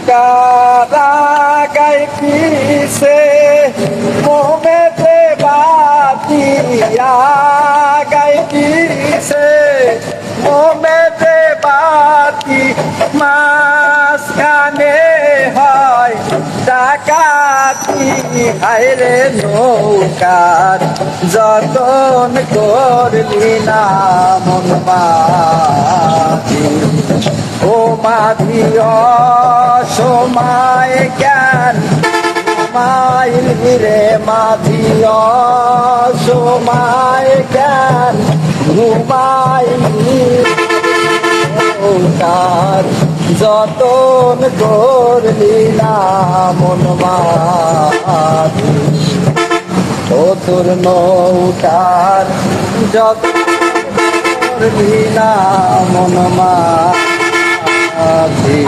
কারা গাইতিছে মোমেতে বাতিয়া গাইতিছে মোমেতে বাতি মাঝখানে হয় ডাকাতি হায়রে নৌকার যতন করলি না মন মাঝি ও মাঝি অসময় জ্ঞান মাইল রে মাঝি অসময় জ্ঞান ঘুমাইলি নৌকার যতন করলি না মন মাঝি ও তোর নৌকার যতন করলি না মন মাঝি